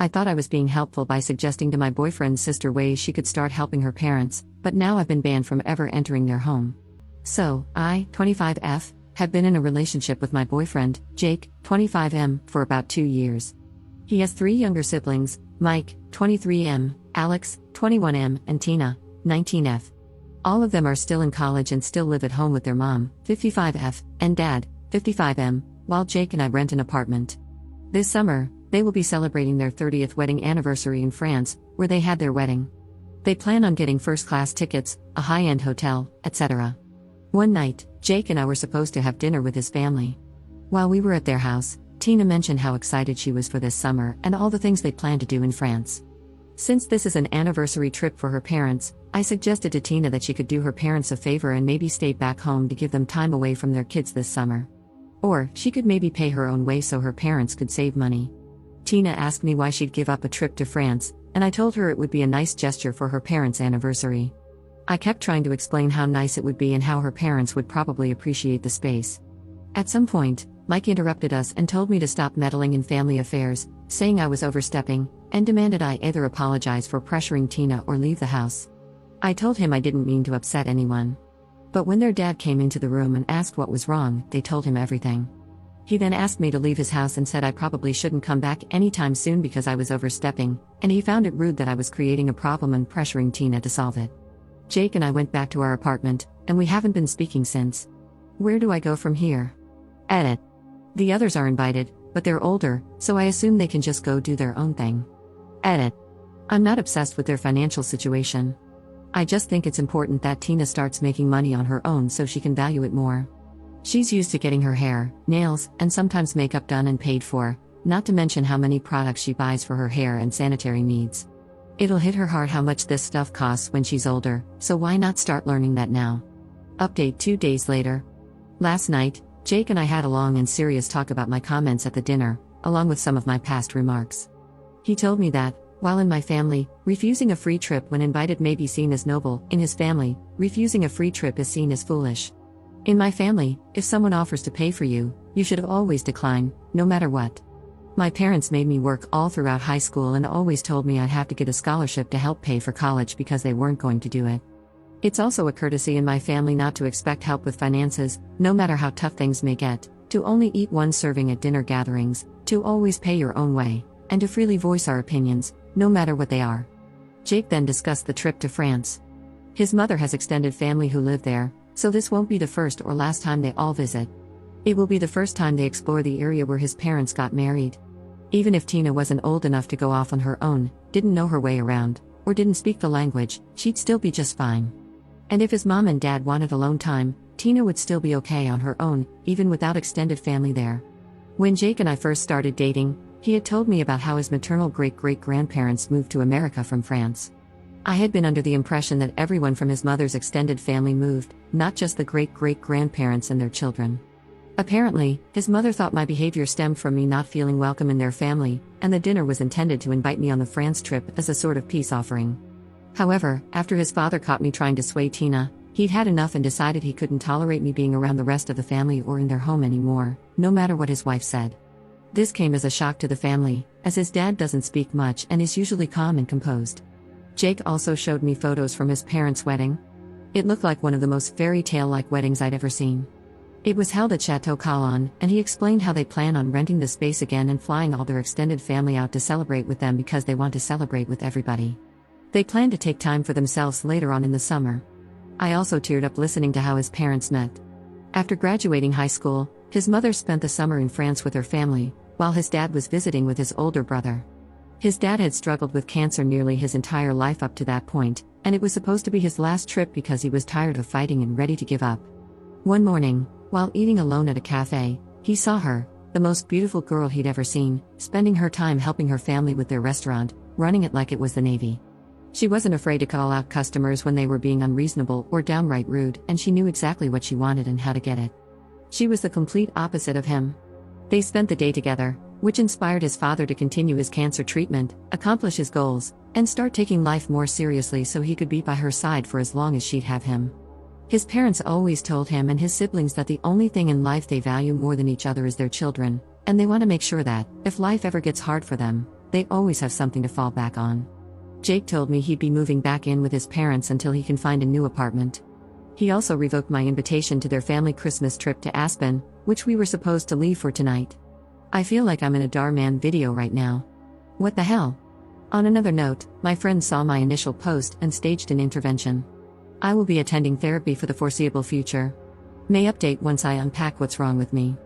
I thought I was being helpful by suggesting to my boyfriend's sister ways she could start helping her parents, but now I've been banned from ever entering their home. So, I, 25F, have been in a relationship with my boyfriend, Jake, 25M, for about 2 years. He has 3 younger siblings, Mike, 23M, Alex, 21M, and Tina, 19F. All of them are still in college and still live at home with their mom, 55F, and dad, 55M, while Jake and I rent an apartment. This summer, they will be celebrating their 30th wedding anniversary in France, where they had their wedding. They plan on getting first-class tickets, a high-end hotel, etc. One night, Jake and I were supposed to have dinner with his family. While we were at their house, Tina mentioned how excited she was for this summer and all the things they plan to do in France. Since this is an anniversary trip for her parents, I suggested to Tina that she could do her parents a favor and maybe stay back home to give them time away from their kids this summer. Or, she could maybe pay her own way so her parents could save money. Tina asked me why she'd give up a trip to France, and I told her it would be a nice gesture for her parents' anniversary. I kept trying to explain how nice it would be and how her parents would probably appreciate the space. At some point, Mike interrupted us and told me to stop meddling in family affairs, saying I was overstepping, and demanded I either apologize for pressuring Tina or leave the house. I told him I didn't mean to upset anyone. But when their dad came into the room and asked what was wrong, they told him everything. He then asked me to leave his house and said I probably shouldn't come back anytime soon because I was overstepping, and he found it rude that I was creating a problem and pressuring Tina to solve it. Jake and I went back to our apartment, and we haven't been speaking since. Where do I go from here? Edit. The others are invited, but they're older, so I assume they can just go do their own thing. Edit. I'm not obsessed with their financial situation. I just think it's important that Tina starts making money on her own so she can value it more. She's used to getting her hair, nails, and sometimes makeup done and paid for, not to mention how many products she buys for her hair and sanitary needs. It'll hit her hard how much this stuff costs when she's older, so why not start learning that now? Update 2 days later. Last night, Jake and I had a long and serious talk about my comments at the dinner, along with some of my past remarks. He told me that, while in my family, refusing a free trip when invited may be seen as noble, in his family, refusing a free trip is seen as foolish. In my family, if someone offers to pay for you, you should always decline, no matter what. My parents made me work all throughout high school and always told me I'd have to get a scholarship to help pay for college because they weren't going to do it. It's also a courtesy in my family not to expect help with finances, no matter how tough things may get, to only eat one serving at dinner gatherings, to always pay your own way, and to freely voice our opinions, no matter what they are. Jake then discussed the trip to France. His mother has extended family who live there, so this won't be the first or last time they all visit. It will be the first time they explore the area where his parents got married. Even if Tina wasn't old enough to go off on her own, didn't know her way around, or didn't speak the language, she'd still be just fine. And if his mom and dad wanted alone time, Tina would still be okay on her own, even without extended family there. When Jake and I first started dating, he had told me about how his maternal great-great-grandparents moved to America from France. I had been under the impression that everyone from his mother's extended family moved, not just the great-great-grandparents and their children. Apparently, his mother thought my behavior stemmed from me not feeling welcome in their family, and the dinner was intended to invite me on the France trip as a sort of peace offering. However, after his father caught me trying to sway Tina, he'd had enough and decided he couldn't tolerate me being around the rest of the family or in their home anymore, no matter what his wife said. This came as a shock to the family, as his dad doesn't speak much and is usually calm and composed. Jake also showed me photos from his parents' wedding. It looked like one of the most fairy tale-like weddings I'd ever seen. It was held at Chateau Calon, and he explained how they plan on renting the space again and flying all their extended family out to celebrate with them because they want to celebrate with everybody. They plan to take time for themselves later on in the summer. I also teared up listening to how his parents met. After graduating high school, his mother spent the summer in France with her family, while his dad was visiting with his older brother. His dad had struggled with cancer nearly his entire life up to that point, and it was supposed to be his last trip because he was tired of fighting and ready to give up. One morning, while eating alone at a cafe, he saw her, the most beautiful girl he'd ever seen, spending her time helping her family with their restaurant, running it like it was the Navy. She wasn't afraid to call out customers when they were being unreasonable or downright rude, and she knew exactly what she wanted and how to get it. She was the complete opposite of him. They spent the day together, which inspired his father to continue his cancer treatment, accomplish his goals, and start taking life more seriously so he could be by her side for as long as she'd have him. His parents always told him and his siblings that the only thing in life they value more than each other is their children, and they want to make sure that, if life ever gets hard for them, they always have something to fall back on. Jake told me he'd be moving back in with his parents until he can find a new apartment. He also revoked my invitation to their family Christmas trip to Aspen, which we were supposed to leave for tonight. I feel like I'm in a Darman video right now. What the hell? On another note, my friend saw my initial post and staged an intervention. I will be attending therapy for the foreseeable future. May update once I unpack what's wrong with me.